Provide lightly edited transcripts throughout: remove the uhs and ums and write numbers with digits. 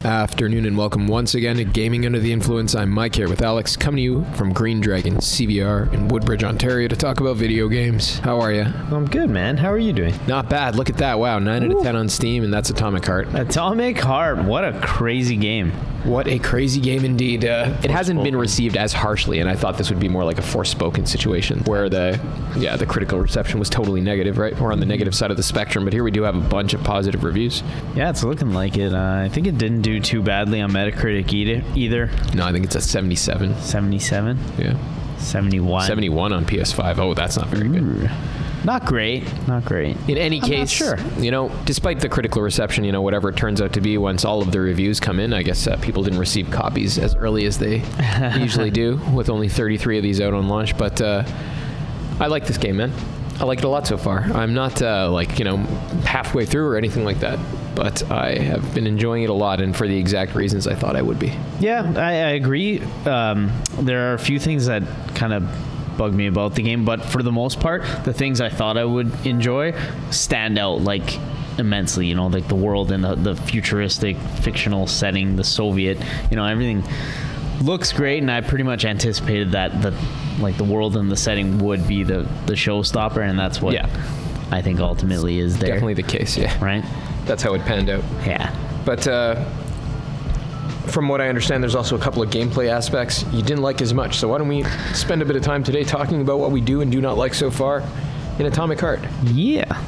Afternoon and welcome once again to Gaming Under the Influence. I'm Mike here with Alex, coming to you from GreenDragonCVR in Woodbridge, Ontario to talk about video games. How are you? I'm good, man. How are you doing? Not bad. Look at that. Wow, 9 out of 10 on Steam, and that's Atomic Heart. Atomic Heart. What a crazy game. What a crazy game indeed. It hasn't been received as harshly, and I thought this would be more like a Forspoken situation where the critical reception was totally negative, right? We're on the negative side of the spectrum, but here we do have a bunch of positive reviews. Yeah, it's looking like it. I think it didn't do too badly on Metacritic either. No, I think it's a 77. 77? Yeah. 71. 71 on PS5. Oh, that's not very good. Not great. Not great. In any case, sure. Despite the critical reception, whatever it turns out to be once all of the reviews come in, I guess people didn't receive copies as early as they usually do, with only 33 of these out on launch. But I like this game, man. I like it a lot so far. I'm not halfway through or anything like that, but I have been enjoying it a lot, and for the exact reasons I thought I would be. Yeah, I agree. There are a few things that kind of bug me about the game, but for the most part, the things I thought I would enjoy stand out like immensely. Like the world and the futuristic fictional setting, the Soviet, everything looks great, and I pretty much anticipated that the world and the setting would be the showstopper, and that's what I think ultimately is there. Definitely the case, yeah. Right? That's how it panned out. Yeah. But from what I understand, there's also a couple of gameplay aspects you didn't like as much. So why don't we spend a bit of time today talking about what we do and do not like so far in Atomic Heart? Yeah.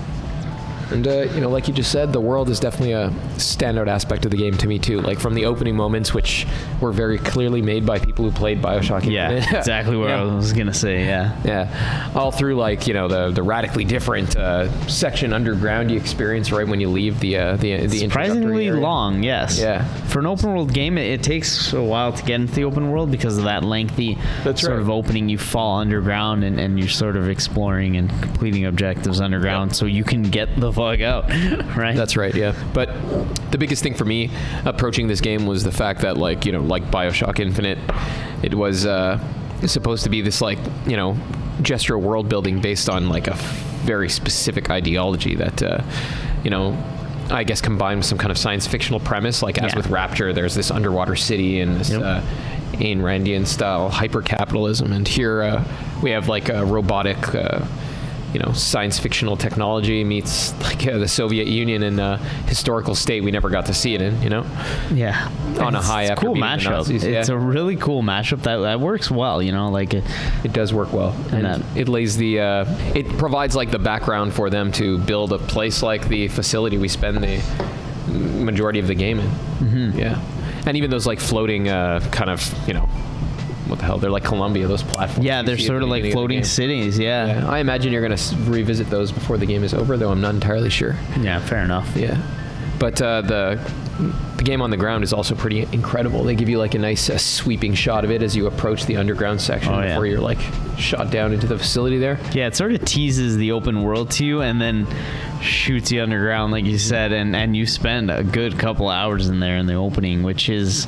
And, like you just said, the world is definitely a standout aspect of the game to me, too. Like, from the opening moments, which were very clearly made by people who played Bioshock Infinite. Yeah, exactly what I was going to say, yeah. Yeah. All through, the radically different section underground you experience right when you leave the surprisingly area. Long, yes. Yeah. For an open world game, it takes a while to get into the open world because of that lengthy of opening. You fall underground and you're sort of exploring and completing objectives underground, so you can get the fuck out, right? That's right, yeah. But the biggest thing for me approaching this game was the fact that, like Bioshock Infinite, it was supposed to be this, gesture world building based on, a very specific ideology that, I guess combined with some kind of science fictional premise, as with Rapture, there's this underwater city and this Ayn Randian style hyper-capitalism, and here we have a robotic science fictional technology meets the Soviet Union in a historical state we never got to see it in, Yeah. On a high after cool beating the mashup. Nazis. It's a really cool mashup that works well, it does work well. And it lays it provides the background for them to build a place like the facility we spend the majority of the game in. Mm-hmm. Yeah. And even those floating kind of, what the hell? They're like Columbia, those platforms. Yeah, they're sort of like floating cities, yeah. I imagine you're going to revisit those before the game is over, though I'm not entirely sure. Yeah, fair enough. Yeah. But the game on the ground is also pretty incredible. They give you a nice sweeping shot of it as you approach the underground section before you're shot down into the facility there. Yeah, it sort of teases the open world to you and then shoots you underground, like you said, and you spend a good couple hours in there in the opening, which is...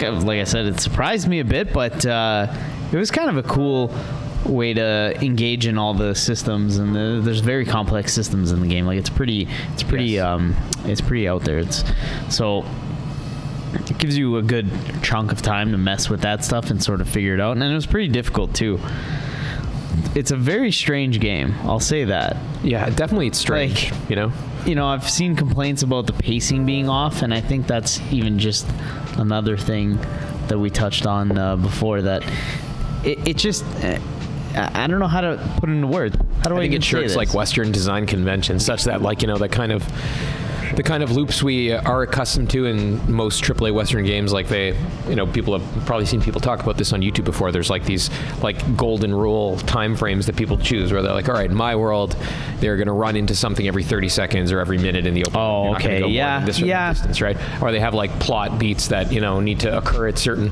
like I said, it surprised me a bit, but it was kind of a cool way to engage in all the systems, and there's very complex systems in the game. It's pretty out there. So it gives you a good chunk of time to mess with that stuff and sort of figure it out, and it was pretty difficult too. It's a very strange game, I'll say that. Yeah, definitely it's strange, I've seen complaints about the pacing being off, and I think that's even just another thing that we touched on before, that it just... I don't know how to put it into words. How do I think it shirks Western design conventions, such that the kind of loops we are accustomed to in most AAA Western games, people have probably seen people talk about this on YouTube before. There's these golden rule time frames that people choose, where they're all right, in my world, they're going to run into something every 30 seconds or every minute in the open. Oh, okay, yeah, distance, right? Or they have plot beats that need to occur at certain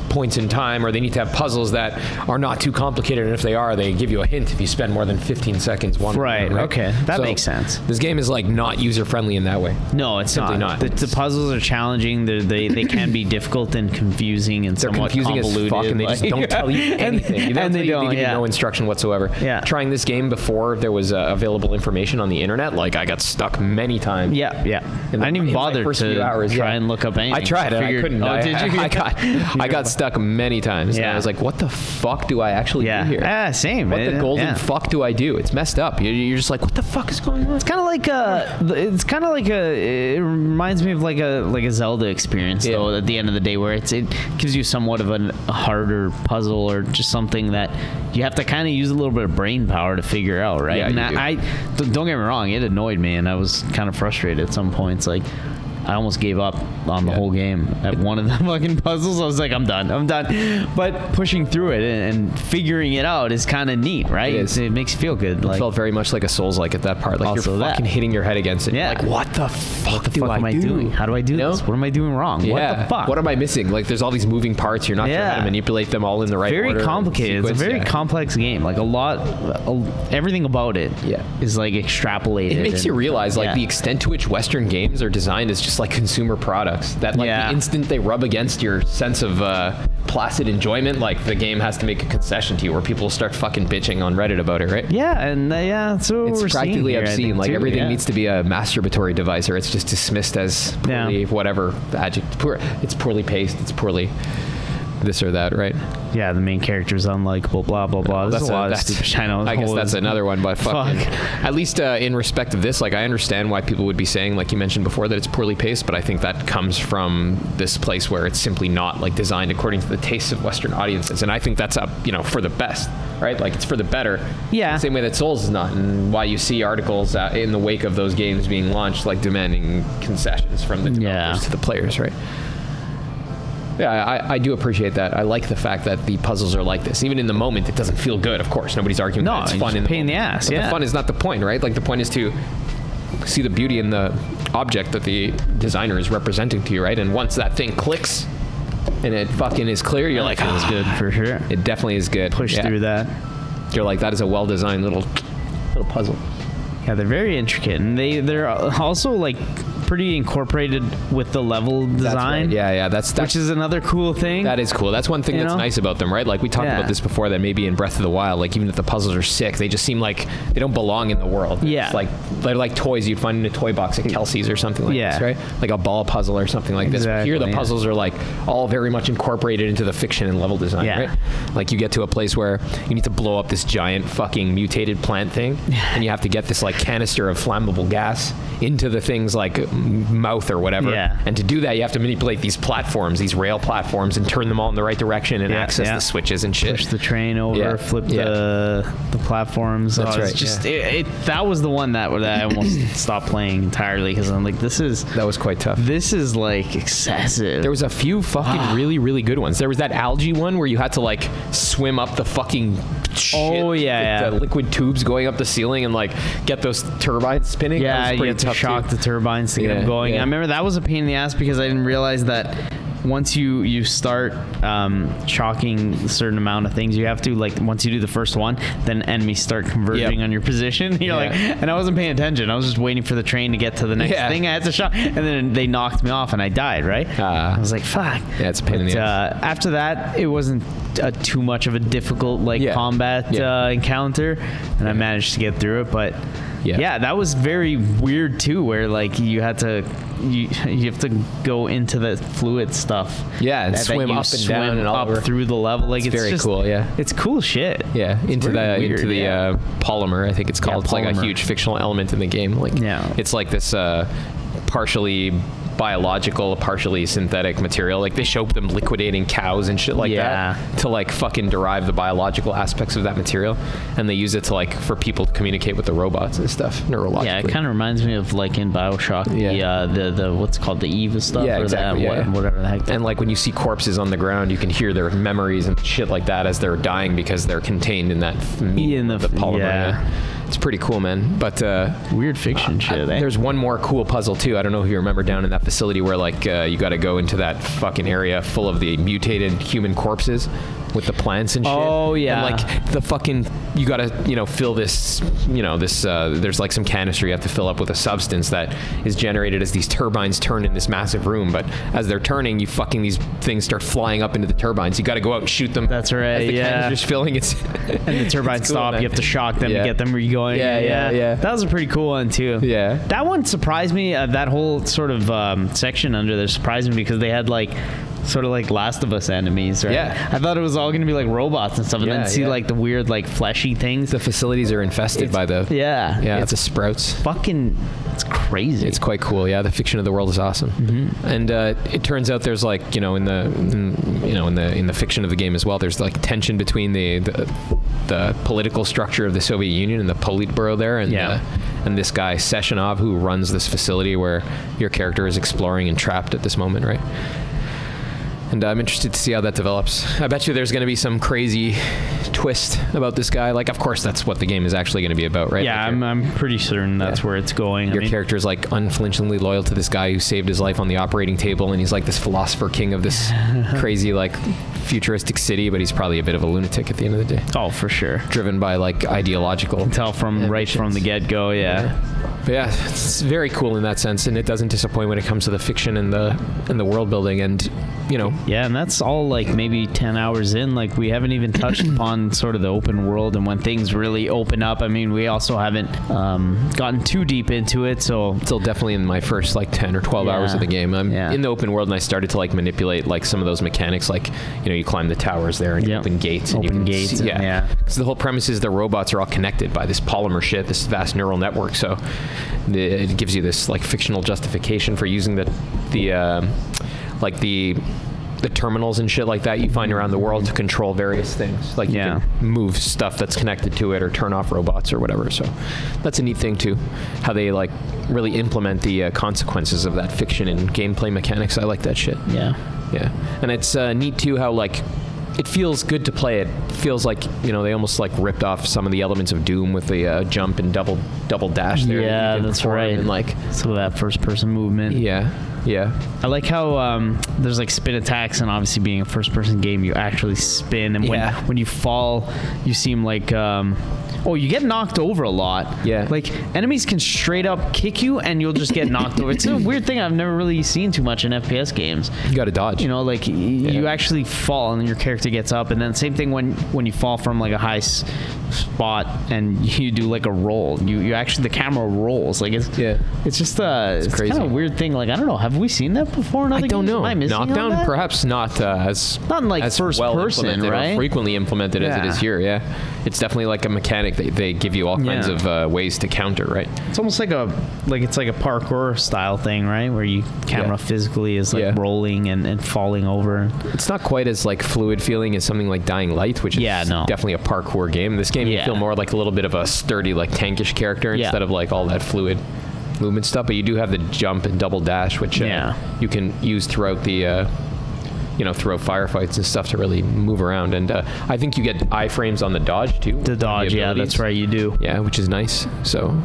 points in time, or they need to have puzzles that are not too complicated, and if they are, they give you a hint if you spend more than 15 seconds wandering. Right. Okay, that makes sense. This game is not user friendly friendly in that way. No, it's Simply not. not. The puzzles are challenging. They can be difficult and confusing and They're somewhat confusing convoluted. as fuck, and they just don't tell you anything. They give you no instruction whatsoever. Yeah. Trying this game before there was available information on the internet, like I got stuck many times. Yeah. I didn't even bother to try and look up anything. I tried it. I couldn't. Oh, did you? I got stuck many times. And I was like, what the fuck do I actually do here? Yeah, same. What the golden fuck do I do? It's messed up. You're just like, what the fuck is going on? It's kind of like it reminds me of like a Zelda experience though. At the end of the day, where it gives you somewhat of a harder puzzle or just something that you have to kind of use a little bit of brain power to figure out, right? Yeah, and I don't get me wrong, it annoyed me, and I was kind of frustrated at some points. Like, I almost gave up on the whole game at one of the fucking puzzles. I was like, I'm done. But pushing through it and figuring it out is kind of neat, right? It makes you feel good. It felt very much like a Souls-like at that part. Like, you're fucking hitting your head against it. Yeah. You're like, what the fuck am I doing? How do I do this? What am I doing wrong? Yeah. What the fuck? What am I missing? Like, there's all these moving parts. You're not sure how to manipulate them all in the right order. Very complicated. It's a very complex game. Like, everything about it is like extrapolated. It makes you realize like the extent to which Western games are designed is just like consumer products. That like the instant they rub against your sense of placid enjoyment, like the game has to make a concession to you, where people start fucking bitching on Reddit about it, right? Yeah, and so it's we're practically here, obscene. Like everything needs to be a masturbatory device, or it's just dismissed as poorly, whatever adjective. It's poorly paced. It's poorly this or that, right? Yeah, the main character is unlikable, blah blah blah. There's a lot of stupid shit. I guess that's another one, but fucking, at least in respect of this, like I understand why people would be saying, like you mentioned before, that it's poorly paced, but I think that comes from this place where it's simply not like designed according to the tastes of Western audiences, and I think that's for the best, right? Like it's for the better. Yeah. Same way that Souls is not, and why you see articles in the wake of those games being launched, like demanding concessions from the developers to the players, right? Yeah, I do appreciate that. I like the fact that the puzzles are like this. Even in the moment, it doesn't feel good, of course. Nobody's arguing that it's fun. It's a pain in the ass, but the fun is not the point, right? Like, the point is to see the beauty in the object that the designer is representing to you, right? And once that thing clicks and it fucking is clear, you're like, feels good for sure. It definitely is good. Push through that. You're like, that is a well-designed little puzzle. Yeah, they're very intricate, and they're also like pretty incorporated with the level design. That's right. Yeah, that's which is another cool thing. That is cool. That's one thing that's nice about them, right? Like we talked about this before, that maybe in Breath of the Wild, like even if the puzzles are sick, they just seem like they don't belong in the world. Yeah. It's like they're like toys you'd find in a toy box at Kelsey's or something like this, right? Like a ball puzzle or something like this. But here the puzzles are like all very much incorporated into the fiction and level design, right? Like you get to a place where you need to blow up this giant fucking mutated plant thing, and you have to get this like canister of flammable gas into the thing's like mouth or whatever. Yeah. And to do that, you have to manipulate these platforms, these rail platforms, and turn them all in the right direction and access the switches and shit. Push the train over, flip the platforms. That's right. It's just that was the one that I almost stopped playing entirely, because I'm like, that was quite tough. This is like excessive. There was a few fucking really, really good ones. There was that algae one where you had to like swim up the fucking shit. Oh yeah, the liquid tubes going up the ceiling and like get those turbines spinning. Yeah, you have to shock the turbines to get them going. I remember that was a pain in the ass, because I didn't realize that once you start chalking a certain amount of things, you have to, like, once you do the first one, then enemies start converging on your position. You're like, and I wasn't paying attention. I was just waiting for the train to get to the next thing I had to shock, and then they knocked me off and I died, right? I was like, fuck. Yeah, it's a pain in the ass. After that, it wasn't too much of a difficult combat encounter, and I managed to get through it, but yeah, that was very weird too, where like you have to go into the fluid stuff. Yeah, and swim up and down and all up through the level. Like it's very just cool. Yeah, it's cool shit. Yeah, into the polymer, I think it's called. It's like a huge fictional element in the game. Like it's like this partially biological, partially synthetic material. Like they show them liquidating cows and shit like that to like fucking derive the biological aspects of that material, and they use it to like for people to communicate with the robots and stuff neurologically. Yeah, it kind of reminds me of like in BioShock, the what's called the Eva stuff. Yeah, exactly. Whatever the heck. And like when you see corpses on the ground, you can hear their memories and shit like that as they're dying, because they're contained in that meat, the polymer. It's pretty cool, man. But Weird fiction shit. there's one more cool puzzle too. I don't know if you remember down in that facility where like you got to go into that fucking area full of the mutated human corpses with the plants and shit. Oh, yeah. And like the fucking, you got to fill this, there's like some canister you have to fill up with a substance that is generated as these turbines turn in this massive room. But as they're turning, these things start flying up into the turbines. You got to go out and shoot them. That's right. As the Yeah. canister's filling. It's And the turbines cool, stop. man. You have to shock them Yeah. to get them re-going. Yeah. That was a pretty cool one too. Yeah. That one surprised me. That whole sort of section under there surprised me because they had like sort of like Last of Us enemies, right? Yeah. I thought it was all going to be like robots and stuff, and Yeah, then see yeah. like the weird like fleshy things. the facilities are infested by the It's the sprouts. fucking. It's crazy. It's quite cool. Yeah, the fiction of the world is awesome. Mm-hmm. And it turns out there's like in the fiction of the game as well. There's like tension between the political structure of the Soviet Union and the Politburo there, and and this guy Sessionov who runs this facility where your character is exploring and trapped at this moment, right? And I'm interested to see how that develops. I bet you there's going to be some crazy twist about this guy. Like, of course, that's what the game is actually going to be about, right? Yeah, Like I'm pretty certain that's where it's going. your character is like unflinchingly loyal to this guy who saved his life on the operating table, and he's like this philosopher king of this crazy like futuristic city, but he's probably a bit of a lunatic at the end of the day, Oh, for sure. driven by like ideological. Tell from right from the get-go. Yeah. But yeah, it's very cool in that sense, and it doesn't disappoint when it comes to the fiction and the world building, and Yeah, and that's all like maybe 10 hours in. Like we haven't even touched upon sort of the open world and when things really open up. I mean, we also haven't gotten too deep into it, so still definitely in my first like 10 or 12 hours of the game. I'm in the open world, and I started to like manipulate like some of those mechanics, like you climb the towers there and you open gates, and Open you can gates, see, and because the whole premise is the robots are all connected by this polymer shit, this vast neural network. So it gives you this like fictional justification for using the terminals and shit like that you find around the world to control various things. Like you can move stuff that's connected to it or turn off robots or whatever. So that's a neat thing too, how they like really implement the consequences of that fiction in gameplay mechanics. I like that shit. yeah. And it's neat too how like it feels good to play. It feels like they almost like ripped off some of the elements of Doom with the jump and double dash there. Yeah, that's right. And like some of that first person movement. yeah. I like how there's like spin attacks, and obviously being a first person game, you actually spin, and when you fall, you seem like you get knocked over a lot. Yeah. Like enemies can straight up kick you and you'll just get knocked over. It's a weird thing I've never really seen too much in FPS games. You got to dodge. Like you actually fall and your character gets up, and then same thing when you fall from like a high spot and you do like a roll. You actually, the camera rolls. Like it's just it's crazy. kind of a weird thing. Like I don't know, have we seen that before in other I don't games? know. Am I missing on Knockdown, that? perhaps not as Not in, like, as first well person, implemented right? or frequently implemented as it Yeah. is here. Yeah, it's definitely like a mechanic. They give you all kinds of ways to counter. Right. It's almost like it's like a parkour style thing, right? Where you camera physically is like rolling and falling over. It's not quite as like fluid feeling as something like Dying Light, which is definitely a parkour game. This game you feel more like a little bit of a sturdy, like tankish character instead of like all that fluid movement stuff. But you do have the jump and double dash, which you can use throughout the throughout firefights and stuff to really move around. And I think you get iframes on the dodge too. The dodge, that's right, you do. Yeah, which is nice. So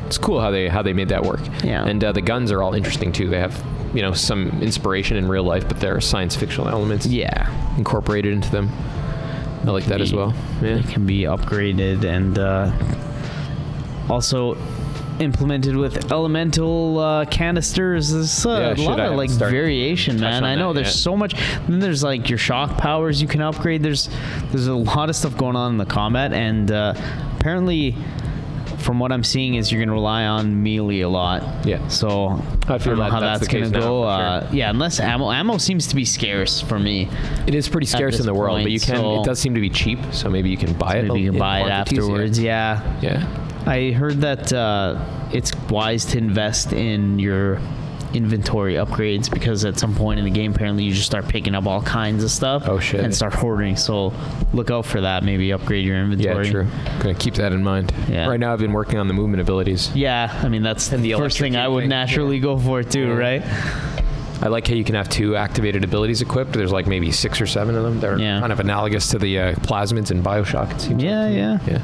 it's cool how they made that work. Yeah. And the guns are all interesting too. They have some inspiration in real life, but there are science fictional elements incorporated into them. I like that as well. Yeah. It can be upgraded and also implemented with elemental canisters. There's a lot of like variation, man. I know there's so much. Then there's like your shock powers you can upgrade. There's a lot of stuff going on in the combat, and apparently from what I'm seeing is you're going to rely on melee a lot. Yeah. So I feel don't know that how that's that's the going case to now, go. for sure. Yeah, unless ammo seems to be scarce for me. It is pretty scarce this in the world, point, but you can. so- It does seem to be cheap, so maybe you can buy it. Maybe you can in buy it quantities, afterwards. Yeah. Yeah. I heard that it's wise to invest in your inventory upgrades, because at some point in the game apparently you just start picking up all kinds of stuff and start hoarding, so look out for that. Maybe upgrade your inventory. Yeah, true. Gonna keep that in mind. Right now I've been working on the movement abilities. I mean that's the first thing I would naturally go for too, right? I like how you can have 2 activated abilities equipped. There's like maybe 6 or 7 of them. They're kind of analogous to the plasmids in BioShock, it seems like. Yeah.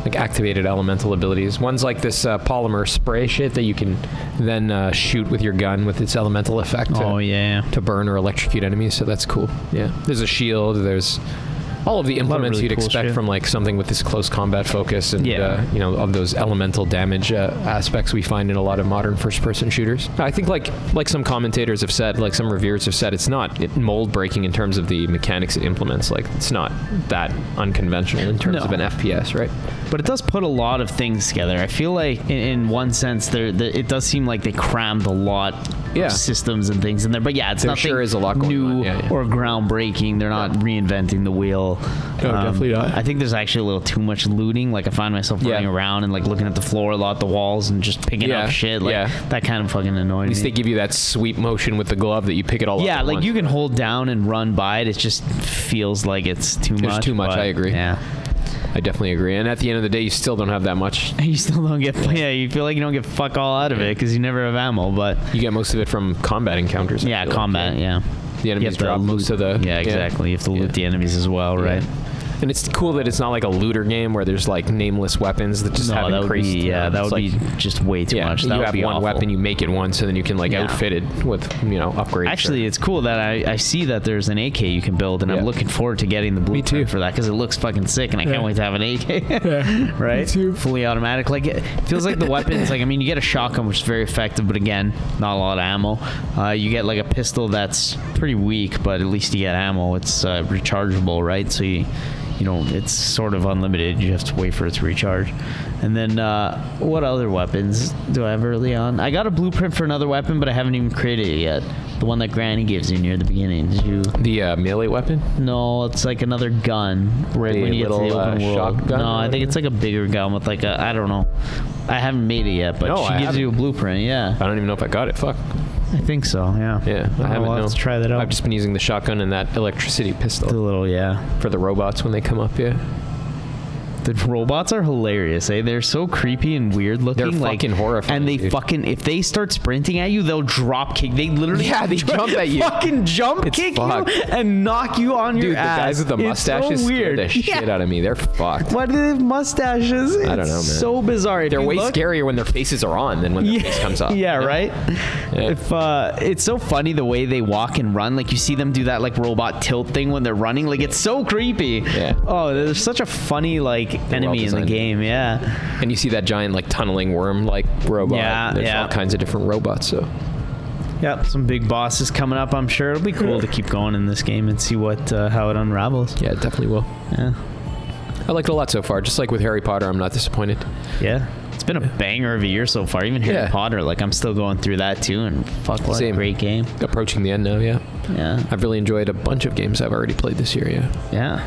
like activated elemental abilities. One's like this polymer spray shit that you can then shoot with your gun with its elemental effect to burn or electrocute enemies, so that's cool. Yeah. There's a shield, there's all of the implements really you'd cool expect shit. from like something with this close combat focus and of those elemental damage aspects we find in a lot of modern first-person shooters. I think like some commentators have said, like some reviewers have said, it's not mold breaking in terms of the mechanics it implements. Like it's not that unconventional in terms of an FPS, right? But it does put a lot of things together. I feel like in one sense it does seem like they crammed a lot of systems and things in there. But yeah, it's nothing sure is a lot going new on. or groundbreaking. They're not reinventing the wheel. No, definitely not. I think there's actually a little too much looting. Like I find myself running around and like looking at the floor a lot, the walls, and just picking up shit. Like that kind of fucking annoys me. At least they give you that sweep motion with the glove that you pick it all up. Yeah, at like once. you can hold down and run by it. It just feels like it's too much. It's too much. But I agree. Yeah. I definitely agree. And at the end of the day, you still don't have that much. You still don't get, you feel like you don't get fuck all out of it because you never have ammo, but... You get most of it from combat encounters. Yeah, combat, yeah. The enemies drop most of the... Yeah, exactly. You have to loot the enemies as well, right? And it's cool that it's not like a looter game where there's like nameless weapons that just have increased. That would be just way too much. That You would have be one awful. weapon, you make it once, and then you can like outfit it with upgrades. Actually, it's cool that I see that there's an AK you can build, and I'm looking forward to getting the blueprint for that because it looks fucking sick, and I can't wait to have an AK. Right? Me too. Fully automatic. Like it feels like the weapons. Like you get a shotgun, which is very effective, but again, not a lot of ammo. You get like a pistol that's pretty weak, but at least you get ammo. It's rechargeable, right? So it's sort of unlimited. You have to wait for it to recharge. And then what other weapons do I have early on? I got a blueprint for another weapon, but I haven't even created it yet. The one that Granny gives you near the beginning. Did you? The melee weapon? No, it's like another gun. Right when you get to the open world. shotgun? No, I think it's like a bigger gun with like I don't know. I haven't made it yet, but she gives you a blueprint. Yeah. I don't even know if I got it. Fuck. I think so. Yeah. Yeah. I haven't. Let's try that out. I've just been using the shotgun and that electricity pistol. The little for the robots when they come up. Yeah. The robots are hilarious, eh? They're so creepy and weird looking. They're fucking horrifying. And they dude. if they start sprinting at you, they'll drop kick. They literally they jump at you. Fucking jump kick fucked. you and knock you on your ass. Dude, the guys with the mustaches scare the shit out of me. They're fucked. Why do they have mustaches? I don't know, man. So bizarre. They're way scarier when their faces are on than when their face comes off. Yeah, right? Yeah. If it's so funny the way they walk and run. Like you see them do that like robot tilt thing when they're running. Like it's so creepy. Yeah. Oh, there's such a funny like enemy in the game. Yeah. And you see that giant like tunneling worm like robot. Yeah, There's all kinds of different robots. So. Yep, some big bosses coming up. I'm sure it'll be cool to keep going in this game and see what how it unravels. Yeah, it definitely will. Yeah. I liked it a lot so far. Just like with Harry Potter, I'm not disappointed. Yeah. It's been a banger of a year so far. Even Harry Potter, like I'm still going through that too, and fuck, what a great game. Approaching the end now, yeah. I've really enjoyed a bunch of games I've already played this year, yeah. Yeah.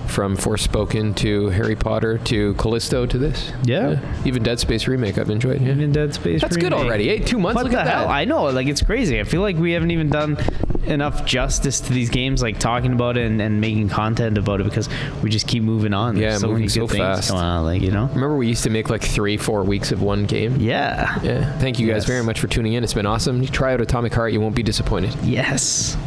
From Forspoken to Harry Potter to Callisto to this. Yeah. Even Dead Space Remake I've enjoyed. Yeah. Even Dead Space That's Remake. good already. Hey, 2 months, What look the at hell? that. I know, like it's crazy. I feel like we haven't even done enough justice to these games, like talking about it and making content about it because we just keep moving on. There's so moving many so good things fast. going on, like, Remember we used to make like 3-4 weeks of one game? Yeah. Yeah. Thank you guys very much for tuning in. It's been awesome. You try out Atomic Heart, you won't be disappointed. Yes.